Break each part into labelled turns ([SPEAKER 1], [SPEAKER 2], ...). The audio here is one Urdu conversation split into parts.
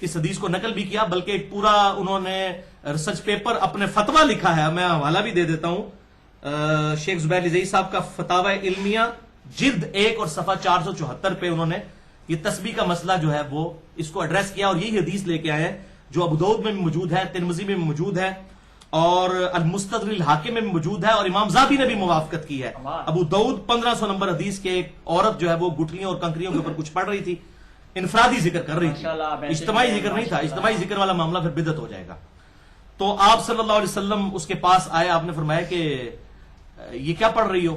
[SPEAKER 1] اس حدیث کو نقل بھی کیا، بلکہ ایک پورا انہوں نے ریسرچ پیپر اپنے فتویٰ لکھا ہے، میں حوالہ بھی دے دیتا ہوں، شیخ زبیر علی زئی صاحب کا فتاوی علمیہ جلد 1 اور صفحہ 474 پہ انہوں نے یہ تسبیح کا مسئلہ جو ہے وہ اس کو ایڈریس کیا، اور یہی حدیث لے کے آئے ہیں جو ابو داؤد میں بھی موجود ہے، ترمذی میں بھی موجود ہے، اور المستدرک الحاکم میں بھی موجود ہے، اور امام ذہبی نے بھی موافقت کی ہے۔ ابو داؤد 1500 نمبر حدیث کے ایک عورت جو ہے وہ گٹھلیوں اور کنکریوں کے اوپر کچھ پڑھ رہی تھی، انفرادی ذکر کر رہی تھی، اجتماعی ذکر نہیں تھا، اجتماعی ذکر والا معاملہ پھر بدعت ہو جائے گا۔ تو آپ صلی اللہ علیہ وسلم اس کے پاس آئے، آپ نے فرمایا کہ یہ کیا پڑھ رہی ہو؟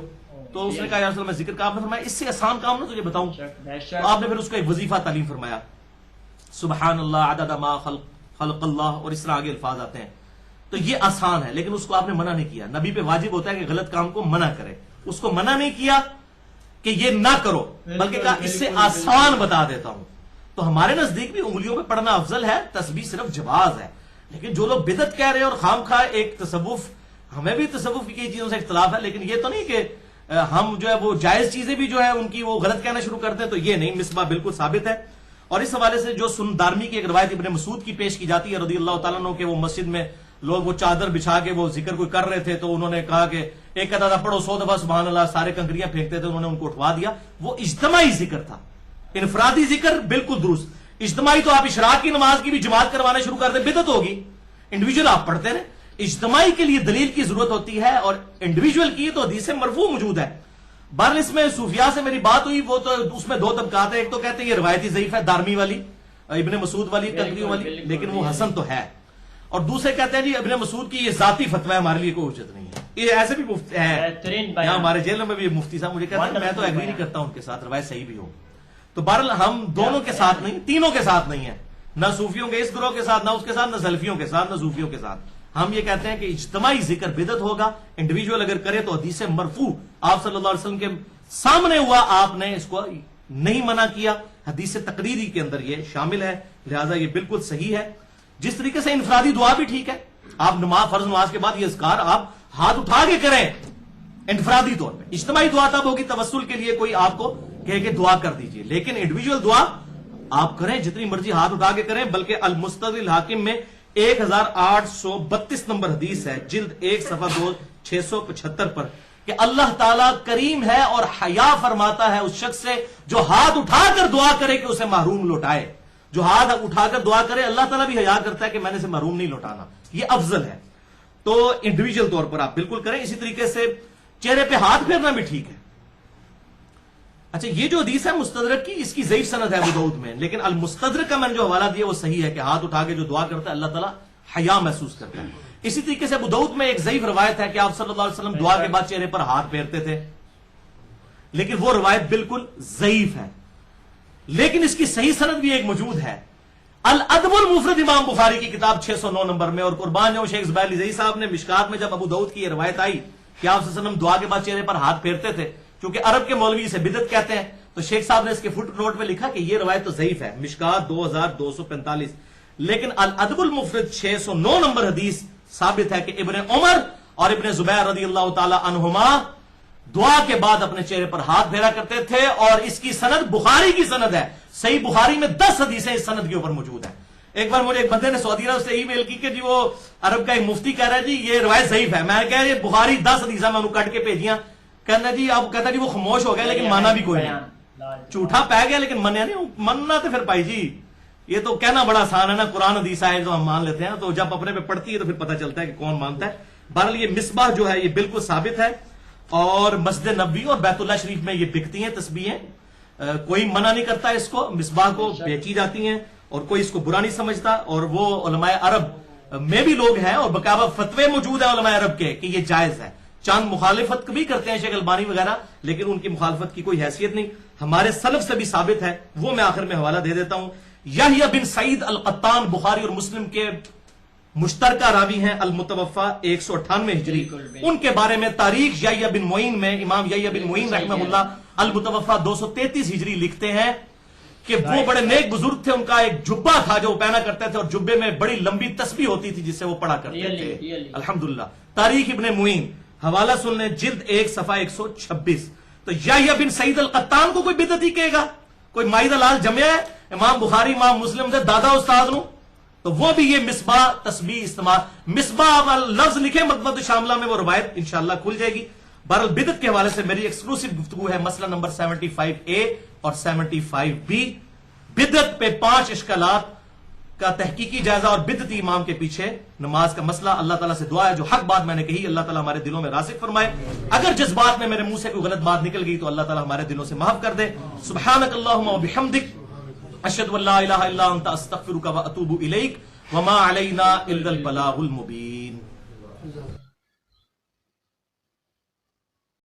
[SPEAKER 1] تو اس نے کہا یا رسول اللہ میں ذکر کا، آپ نے فرمایا اس سے آسان کام نہ تجھے بتاؤں؟ تو آپ نے پھر اس کو ایک وظیفہ تعلیم فرمایا، سبحان اللہ عدد ما خلق اللہ، اور اس طرح آگے الفاظ آتے ہیں۔ تو یہ آسان ہے، لیکن اس کو آپ نے منع نہیں کیا۔ نبی پہ واجب ہوتا ہے کہ غلط کام کو منع کرے، اس کو منع نہیں کیا کہ یہ نہ کرو، بلکہ کہا اس سے آسان بتا دیتا ہوں۔ تو ہمارے نزدیک بھی انگلیوں پہ پڑھنا افضل ہے، تسبیح صرف جواز ہے، لیکن جو لوگ بدعت کہہ رہے ہیں اور خام خواہ ایک تصوف، ہمیں بھی تصوف کی چیزوں سے اختلاف ہے، لیکن یہ تو نہیں کہ ہم جو ہے وہ جائز چیزیں بھی جو ہے ان کی وہ غلط کہنا شروع کرتے ہیں، تو یہ نہیں، مصباح بالکل ثابت ہے۔ اور اس حوالے سے جو سنن دارمی کی ایک روایت ابن مسعود کی پیش کی جاتی ہے رضی اللہ تعالیٰ عنہ، کہ وہ مسجد میں لوگ وہ چادر بچھا کے وہ ذکر کوئی کر رہے تھے، تو انہوں نے کہا کہ ایک دفعہ پڑھو 100 دفعہ سبحان اللہ، سارے کنکریاں پھینکتے تھے، انہوں نے ان کو اٹھوا دیا۔ وہ اجتماعی ذکر تھا، انفرادی ذکر بالکل درست، اجتماعی تو آپ اشراق کی نماز کی بھی جماعت کروانا شروع کر دیں، بدعت ہوگی۔ انڈیویجول آپ پڑھتے ہیں، اجتماعی کے لیے دلیل کی ضرورت ہوتی ہے، اور انڈیویجول کی تو حدیث مرفوع موجود ہے۔ بہرحال اس میں صوفیاء سے میری بات ہوئی، وہ تو اس میں 2 طبقات ہیں، ایک تو کہتے ہیں یہ روایتی ضعیف ہے، دارمی والی، ابن مسعود والی، کنکریوں والی، لیکن وہ حسن تو ہے، اور دوسرے کہتے ہیں جی ابن مسعود کی یہ ذاتی فتویٰ ہے، ہمارے لیے کوئی حجت نہیں ہے۔ یہ ایسے بھی مفتی ہے، یہاں ہمارے جیلوں میں بھی مفتی صاحب مجھے کہتے ہیں میں تو ایگری نہیں کرتا ان کے ساتھ، روایت صحیح بھی ہو۔ تو بہرحال ہم دونوں کے ساتھ نہیں، تینوں کے ساتھ نہیں ہیں، نہ صوفیوں کے اس گروہ کے ساتھ، نہ اس کے ساتھ، نہ سلفیوں کے ساتھ، نہ صوفیوں کے ساتھ۔ ہم یہ کہتے ہیں کہ اجتماعی ذکر بدعت ہوگا، انڈیویجول اگر کرے تو حدیث مرفوع آپ صلی اللہ علیہ وسلم کے سامنے ہوا، آپ نے اس کو نہیں منع کیا، حدیث تقریری کے اندر یہ شامل ہے، لہذا یہ بالکل صحیح ہے۔ جس طریقے سے انفرادی دعا بھی ٹھیک ہے، آپ نماز، فرض نماز کے بعد یہ اذکار آپ ہاتھ اٹھا کے کریں انفرادی طور پہ، اجتماعی دعا تب ہوگی توسل کے لیے کوئی آپ کو کہے کہ دعا کر دیجئے، لیکن انڈیویجول دعا آپ کریں جتنی مرضی ہاتھ اٹھا کے کریں، بلکہ المستدرک الحاکم میں 1832 نمبر حدیث ہے، جلد 1 صفحہ 675 پر، کہ اللہ تعالیٰ کریم ہے اور حیا فرماتا ہے اس شخص سے جو ہاتھ اٹھا کر دعا کرے کہ اسے محروم لوٹائے۔ جو ہاتھ اٹھا کر دعا کرے اللہ تعالیٰ بھی حیا کرتا ہے کہ میں نے اسے محروم نہیں لوٹانا، یہ افضل ہے۔ تو انڈیویجول طور پر آپ بالکل کریں، اسی طریقے سے چہرے پہ ہاتھ پھیرنا بھی ٹھیک ہے۔ اچھا، یہ جو حدیث ہے مستدرک کی، اس کی ضعیف سند ہے ابو داؤد میں، لیکن المستدرک کا میں نے جو حوالہ دیا وہ صحیح ہے کہ ہاتھ اٹھا کے جو دعا کرتا ہے اللہ تعالیٰ حیا محسوس کرتا ہے۔ اسی طریقے سے ابو داؤد میں ایک ضعیف روایت ہے کہ آپ صلی اللہ علیہ وسلم دعا کے بعد چہرے پر ہاتھ پھیرتے تھے، لیکن وہ روایت بالکل ضعیف ہے، لیکن اس کی صحیح سند بھی ایک موجود ہے۔ الادب المفرد امام بخاری کی کتاب 609 نمبر میں، اور قربان جو شیخ زبیر علی زئی صاحب نے مشکات میں جب ابو داؤد کی یہ روایت آئی کہ آپ صلی اللہ علیہ وسلم دعا کے بعد چہرے پر ہاتھ پھیرتے تھے، کیونکہ عرب کے مولوی اسے بدعت کہتے ہیں، تو شیخ صاحب نے اس کے فٹ نوٹ میں لکھا کہ یہ روایت تو ضعیف ہے، مشکات 2245، لیکن الادب المفرد 609 نمبر حدیث ثابت ہے کہ ابن عمر اور ابن زبیر رضی اللہ تعالی عنہما دعا کے بعد اپنے چہرے پر ہاتھ پھیرا کرتے تھے، اور اس کی سند بخاری کی سند ہے، صحیح بخاری میں 10 حدیثیں اس سند کے اوپر موجود ہیں۔ ایک بار مجھے ایک بندے نے سعودی عرب سے ای میل کی کہ جی وہ عرب کا ایک مفتی کہہ رہا ہے جی یہ روایت ضعیف ہے، میں نے کہا یہ بخاری 10 حدیثیں میں انہوں کٹ کے بھیجیاں، کہنا جی اب کہتا جی وہ خاموش ہو گیا لیکن مانا بھی کوئی نہیں، جھوٹا پہ گیا لیکن منیا نہیں، مننا تو پھر پائی جی یہ تو کہنا بڑا آسان ہے نا، قرآن حدیث آئے تو ہم مان لیتے ہیں، تو جب اپنے پہ پڑتی ہے تو پھر پتہ چلتا ہے کہ کون مانتا ہے۔ بہرحال یہ مصباح جو ہے یہ بالکل ثابت ہے، اور مسجد نبوی اور بیت اللہ شریف میں یہ بکتی ہیں تسبیحیں، کوئی منع نہیں کرتا اس کو، مصباح کو بیچی جاتی ہیں اور کوئی اس کو برا نہیں سمجھتا، اور وہ علماء عرب میں بھی لوگ ہیں اور بقاوہ فتوے موجود ہیں علماء عرب کے کہ یہ جائز ہے، چند مخالفت بھی کرتے ہیں شیخ البانی وغیرہ، لیکن ان کی مخالفت کی کوئی حیثیت نہیں، ہمارے سلف سے بھی ثابت ہے، وہ میں آخر میں حوالہ دے دیتا ہوں۔ یحییٰ بن سعید القطان بخاری اور مسلم کے مشترکہ راوی ہیں، المتوفى 198 ہجری، ان کے بارے میں تاریخ یحییٰ بن معین میں امام یحییٰ بن معین رحمہ اللہ المتوفى 233 ہجری لکھتے ہیں کہ وہ بڑے نیک بزرگ تھے، ان کا ایک جبہ تھا جو وہ پہنا کرتے تھے، اور جبے میں بڑی لمبی تسبیح ہوتی تھی جس سے وہ پڑھا کرتے تھے۔ الحمدللہ، تاریخ ابن معین حوالہ سن لیں، جلد 1 صفحہ 126۔ تو یحییٰ بن سعید القطان کو کوئی بدعتی کہے گا؟ کوئی مائدہ لال جمع ہے امام بخاری امام مسلم سے دادا استاد نو تو وہ بھی یہ مصباح تسبیح استعمال مصباح لفظ لکھے مقبت شاملہ میں وہ روایت انشاءاللہ کھل جائے گی. بہرحال بدعت کے حوالے سے میری ایکسکلوسیو گفتگو ہے مسئلہ نمبر 75A اور 75B. بدعت پہ 5 اشکالات کا تحقیقی جائزہ اور بدعتی امام کے پیچھے نماز کا مسئلہ. اللہ تعالیٰ سے دعا ہے جو حق بات میں نے کہی اللہ تعالیٰ ہمارے دلوں میں راسخ فرمائے. اگر جذبات میں میرے منہ سے کوئی غلط بات نکل گئی تو اللہ تعالیٰ ہمارے دلوں سے معاف کر دے. سبحانک اللہم و بحمدک اشہد ان لا الہ الا انت استغفرک و اتوب الیک وما علینا الا البلاغ المبین.